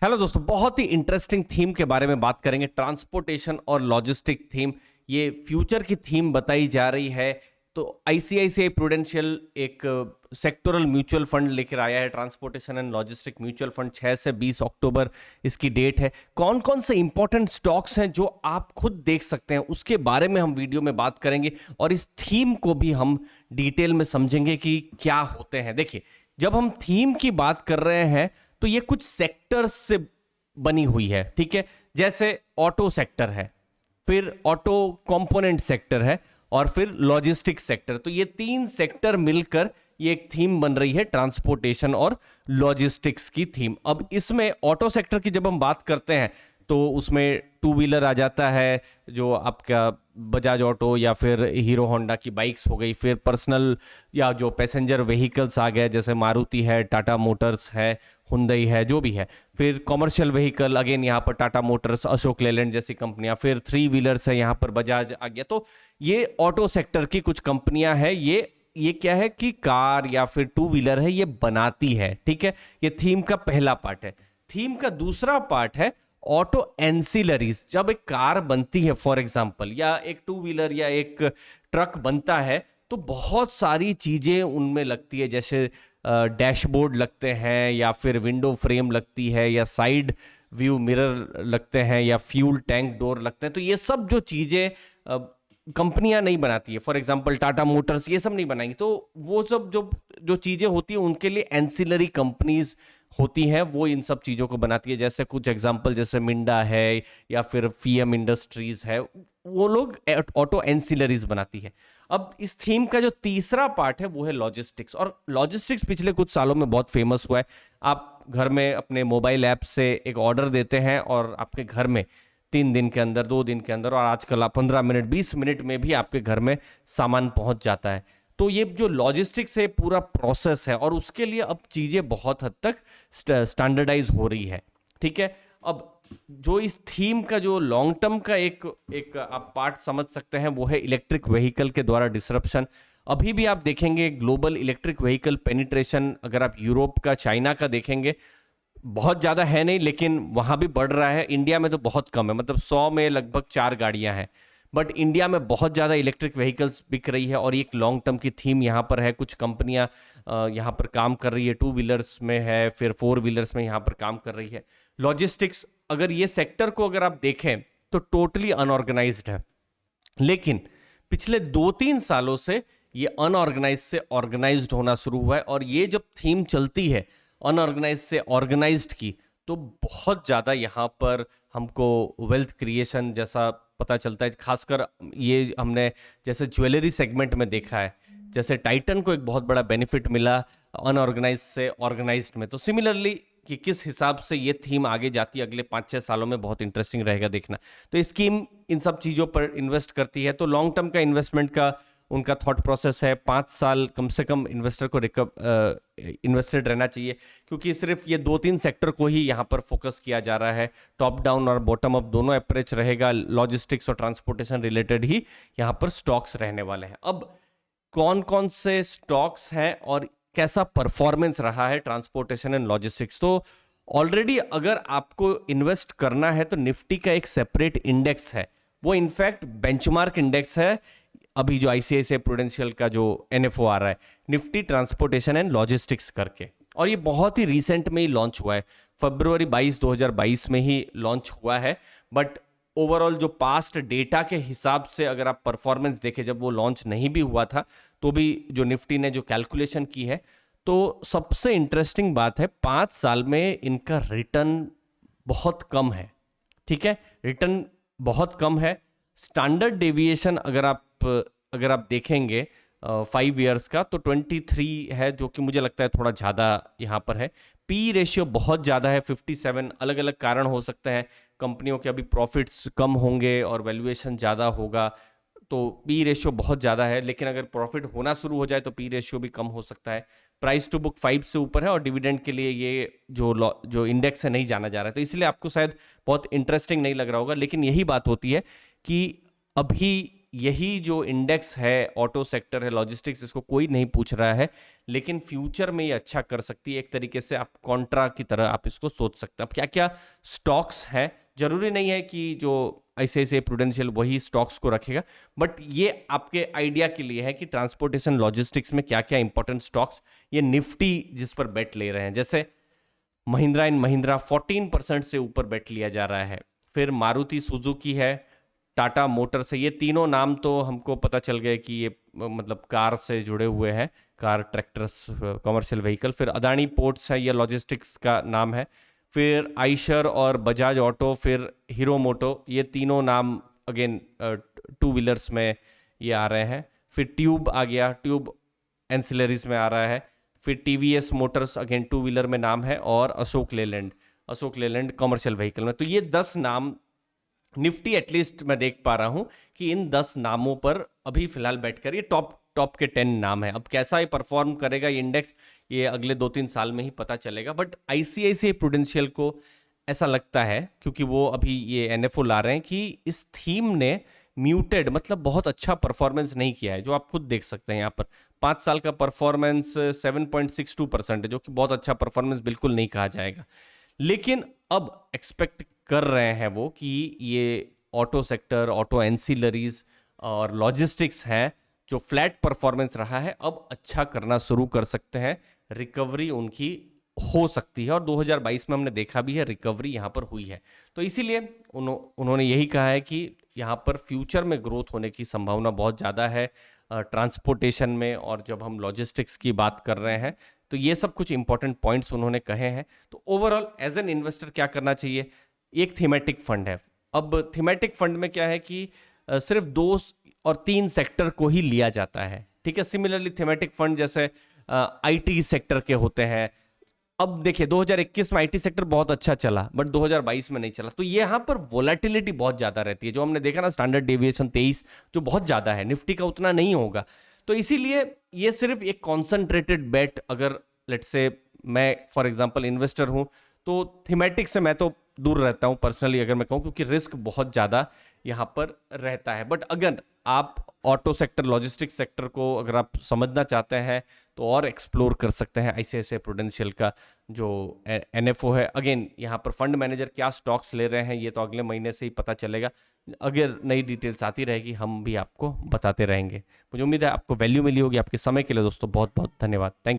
Hello दोस्तों, बहुत ही interesting theme के बारे में बात करेंगे। ट्रांसपोर्टेशन और लॉजिस्टिक थीम, ये फ्यूचर की थीम बताई जा रही है। तो आईसीआईसीआई प्रूडेंशियल एक सेक्टोरल म्यूचुअल फंड लेकर आया है, transportation and logistic mutual fund. 6 से 20 अक्टूबर इसकी डेट है। कौन कौन से इंपॉर्टेंट स्टॉक्स हैं जो आप खुद देख सकते हैं, उसके बारे में हम वीडियो में बात करेंगे और इस थीम को भी हम डिटेल में समझेंगे कि क्या होते हैं। देखिए, जब हम थीम की बात कर रहे हैं तो ये कुछ सेक्टर्स से बनी हुई है, ठीक है। जैसे ऑटो सेक्टर है, फिर ऑटो कंपोनेंट सेक्टर है और फिर लॉजिस्टिक्स सेक्टर। तो ये तीन सेक्टर मिलकर ये एक थीम बन रही है, ट्रांसपोर्टेशन और लॉजिस्टिक्स की थीम। अब इसमें ऑटो सेक्टर की जब हम बात करते हैं तो उसमें टू व्हीलर आ जाता है, जो आपका बजाज ऑटो या फिर हीरो होंडा की बाइक्स हो गई। फिर पर्सनल या जो पैसेंजर व्हीकल्स आ गए, जैसे मारुति है, टाटा मोटर्स है, हुंडई है, जो भी है। फिर कॉमर्शियल व्हीकल, अगेन यहाँ पर टाटा मोटर्स, अशोक लेलैंड जैसी कंपनियां। फिर थ्री व्हीलर्स है, यहाँ पर बजाज आ गया। तो ये ऑटो सेक्टर की कुछ कंपनियां हैं। ये क्या है कि कार या फिर टू व्हीलर है, ये बनाती है, ठीक है। ये थीम का पहला पार्ट है। थीम का दूसरा पार्ट है ऑटो एंसिलरीज। जब एक कार बनती है फॉर एग्जांपल, या एक टू व्हीलर या एक ट्रक बनता है, तो बहुत सारी चीजें उनमें लगती है। जैसे डैशबोर्ड लगते हैं, या फिर विंडो फ्रेम लगती है, या साइड व्यू मिरर लगते हैं, या फ्यूल टैंक डोर लगते हैं। तो ये सब जो चीजें कंपनियां नहीं बनाती है, फॉर एग्जांपल टाटा मोटर्स ये सब नहीं बनाएंगी। तो वो सब जो जो चीजें होती है उनके लिए एंसिलरी कंपनीज होती हैं, वो इन सब चीजों को बनाती है। जैसे कुछ एग्जांपल, जैसे मिंडा है या फिर फीएम इंडस्ट्रीज है, वो लोग ऑटो एंसिलरीज बनाती है। अब इस थीम का जो तीसरा पार्ट है वो है लॉजिस्टिक्स। और लॉजिस्टिक्स पिछले कुछ सालों में बहुत फेमस हुआ है। आप घर में अपने मोबाइल ऐप से एक ऑर्डर देते हैं और आपके घर में 3 दिन के अंदर, 2 दिन के अंदर, और आजकल आप 15 मिनट 20 मिनट में भी आपके घर में सामान पहुंच जाता है। तो ये जो लॉजिस्टिक्स है पूरा प्रोसेस है, और उसके लिए अब चीजें बहुत हद तक स्टैंडर्डाइज हो रही है, ठीक है। अब जो इस थीम का जो लॉन्ग टर्म का एक एक आप पार्ट समझ सकते हैं, वो है इलेक्ट्रिक व्हीकल के द्वारा डिसरप्शन। अभी भी आप देखेंगे ग्लोबल इलेक्ट्रिक व्हीकल पेनिट्रेशन, अगर आप यूरोप का, चाइना का देखेंगे, बहुत ज्यादा है नहीं, लेकिन वहां भी बढ़ रहा है। इंडिया में तो बहुत कम है, मतलब 100 में लगभग 4 गाड़ियां हैं। बट इंडिया में बहुत ज़्यादा इलेक्ट्रिक व्हीकल्स बिक रही है, और एक लॉन्ग टर्म की थीम यहाँ पर है। कुछ कंपनियां यहाँ पर काम कर रही है, टू व्हीलर्स में है, फिर फोर व्हीलर्स में यहाँ पर काम कर रही है। लॉजिस्टिक्स, अगर ये सेक्टर को अगर आप देखें तो टोटली अनऑर्गेनाइज्ड है, लेकिन पिछले 2-3 सालों से ये अनऑर्गेनाइज से ऑर्गेनाइज्ड होना शुरू हुआ है। और ये जब थीम चलती है अनऑर्गेनाइज से ऑर्गेनाइज्ड की, तो बहुत ज़्यादा यहाँ पर हमको वेल्थ क्रिएशन जैसा पता चलता है। खासकर ये हमने जैसे ज्वेलरी सेगमेंट में देखा है, जैसे टाइटन को एक बहुत बड़ा बेनिफिट मिला अनऑर्गेनाइज से ऑर्गेनाइज्ड में। तो सिमिलरली कि किस हिसाब से ये थीम आगे जाती है अगले 5-6 सालों में, बहुत इंटरेस्टिंग रहेगा देखना। तो स्कीम इन सब चीज़ों पर इन्वेस्ट करती है। तो लॉन्ग टर्म का इन्वेस्टमेंट का उनका थॉट प्रोसेस है, 5 साल कम से कम इन्वेस्टर को इन्वेस्टेड रहना चाहिए, क्योंकि सिर्फ ये 2-3 सेक्टर को ही यहाँ पर फोकस किया जा रहा है। टॉप डाउन और बॉटम अप दोनों अप्रोच रहेगा। लॉजिस्टिक्स और ट्रांसपोर्टेशन रिलेटेड ही यहाँ पर स्टॉक्स रहने वाले हैं। अब कौन कौन से स्टॉक्स हैं और कैसा परफॉर्मेंस रहा है ट्रांसपोर्टेशन एंड लॉजिस्टिक्स। तो ऑलरेडी अगर आपको इन्वेस्ट करना है तो निफ्टी का एक सेपरेट इंडेक्स है, वो इनफैक्ट बेंचमार्क इंडेक्स है। अभी जो आईसीआईसीआई प्रूडेंशियल का जो एनएफओ आ रहा है, निफ्टी ट्रांसपोर्टेशन एंड लॉजिस्टिक्स करके, और ये बहुत ही रिसेंट में ही लॉन्च हुआ है, फरवरी 22 2022 में ही लॉन्च हुआ है। बट ओवरऑल जो पास्ट डेटा के हिसाब से अगर आप परफॉर्मेंस देखें, जब वो लॉन्च नहीं भी हुआ था तो भी जो निफ्टी ने जो कैलकुलेशन की है, तो सबसे इंटरेस्टिंग बात है 5 साल में इनका रिटर्न बहुत कम है, ठीक है। रिटर्न बहुत कम है। स्टैंडर्ड डेविएशन अगर आप देखेंगे 5 ईयर्स का, तो 23 है, जो कि मुझे लगता है थोड़ा ज़्यादा यहाँ पर है। पी रेशियो बहुत ज़्यादा है, 57। अलग अलग कारण हो सकते हैं, कंपनियों के अभी प्रॉफिट्स कम होंगे और वैल्यूएशन ज़्यादा होगा, तो पी रेशियो बहुत ज़्यादा है। लेकिन अगर प्रॉफिट होना शुरू हो जाए तो पी रेशियो भी कम हो सकता है। प्राइस टू बुक 5 से ऊपर है, और डिविडेंड के लिए ये जो इंडेक्स है नहीं जाना जा रहा है, तो इसलिए आपको शायद बहुत इंटरेस्टिंग नहीं लग रहा होगा। लेकिन यही बात होती है कि अभी यही जो इंडेक्स है, ऑटो सेक्टर है, लॉजिस्टिक्स, इसको कोई नहीं पूछ रहा है, लेकिन फ्यूचर में ये अच्छा कर सकती है। एक तरीके से आप कॉन्ट्रा की तरह आप इसको सोच सकते हैं। अब क्या क्या स्टॉक्स हैं, जरूरी नहीं है कि जो ICICI प्रूडेंशियल वही स्टॉक्स को रखेगा, बट ये आपके आइडिया के लिए है कि ट्रांसपोर्टेशन लॉजिस्टिक्स में क्या क्या इंपॉर्टेंट स्टॉक्स, ये निफ्टी जिस पर बेट ले रहे हैं, जैसे महिंद्रा एंड महिंद्रा 14% से ऊपर बेट लिया जा रहा है। फिर मारुति सुजुकी है, टाटा मोटर्स है। ये तीनों नाम तो हमको पता चल गए कि ये मतलब कार से जुड़े हुए हैं, कार, ट्रैक्टर्स, कमर्शियल व्हीकल। फिर अदानी पोर्ट्स है, ये लॉजिस्टिक्स का नाम है। फिर आइशर और बजाज ऑटो, फिर हीरो मोटो, ये तीनों नाम अगेन टू व्हीलर्स में ये आ रहे हैं। फिर ट्यूब आ गया, ट्यूब एंसिलरीज में आ रहा है। फिर TVS Motors again two wheeler में नाम है, और अशोक लेलैंड कमर्शियल व्हीकल में। तो ये 10 नाम निफ्टी एटलीस्ट मैं देख पा रहा हूं कि इन 10 नामों पर अभी फिलहाल बैठ कर ये टॉप के 10 नाम है। अब कैसा ये परफॉर्म करेगा ये इंडेक्स, ये अगले 2-3 साल में ही पता चलेगा। बट ICICI प्रूडेंशियल को ऐसा लगता है, क्योंकि वो अभी ये NFO ला रहे हैं, कि इस थीम ने म्यूटेड, मतलब बहुत अच्छा परफॉर्मेंस नहीं किया है। जो आप खुद देख सकते हैं यहाँ पर 5 साल का परफॉर्मेंस 7.62% है, जो कि बहुत अच्छा परफॉर्मेंस बिल्कुल नहीं कहा जाएगा। लेकिन अब एक्सपेक्ट कर रहे हैं वो कि ये ऑटो सेक्टर, ऑटो एंसिलरीज और लॉजिस्टिक्स हैं, जो फ्लैट परफॉर्मेंस रहा है, अब अच्छा करना शुरू कर सकते हैं। रिकवरी उनकी हो सकती है, और 2022 में हमने देखा भी है रिकवरी यहाँ पर हुई है। तो इसीलिए उन्होंने यही कहा है कि यहाँ पर फ्यूचर में ग्रोथ होने की संभावना बहुत ज़्यादा है ट्रांसपोर्टेशन में। और जब हम लॉजिस्टिक्स की बात कर रहे हैं, तो ये सब कुछ इंपॉर्टेंट पॉइंट्स उन्होंने कहे हैं। तो ओवरऑल एज एन इन्वेस्टर क्या करना चाहिए, एक थीमेटिक फंड है। अब थीमेटिक फंड में क्या है कि सिर्फ 2 और 3 सेक्टर को ही लिया जाता है, ठीक है। सिमिलरली थीमेटिक फंड जैसे IT सेक्टर के होते हैं। अब देखिए 2021 में IT सेक्टर बहुत अच्छा चला, बट 2022 में नहीं चला। तो ये यहाँ पर वोलेटिलिटी बहुत ज़्यादा रहती है, जो हमने देखा ना, स्टैंडर्ड डेविएशन 23 जो बहुत ज़्यादा है, निफ्टी का उतना नहीं होगा। तो इसीलिए ये सिर्फ एक कॉन्सेंट्रेटेड बेट, अगर लेट्स से मैं फॉर एग्जांपल इन्वेस्टर हूँ, तो थीमेटिक से मैं तो दूर रहता हूँ पर्सनली, अगर मैं कहूँ, क्योंकि रिस्क बहुत ज़्यादा यहाँ पर रहता है। बट अगर आप ऑटो सेक्टर, लॉजिस्टिक्स सेक्टर को अगर आप समझना चाहते हैं, तो और एक्सप्लोर कर सकते हैं ICICI प्रूडेंशियल का जो NFO है। अगेन यहाँ पर फंड मैनेजर क्या स्टॉक्स ले रहे हैं, ये तो अगले महीने से ही पता चलेगा। अगर नई डिटेल्स आती रहेगी, हम भी आपको बताते रहेंगे। मुझे उम्मीद है आपको वैल्यू मिली होगी। आपके समय के लिए दोस्तों बहुत बहुत धन्यवाद। थैंक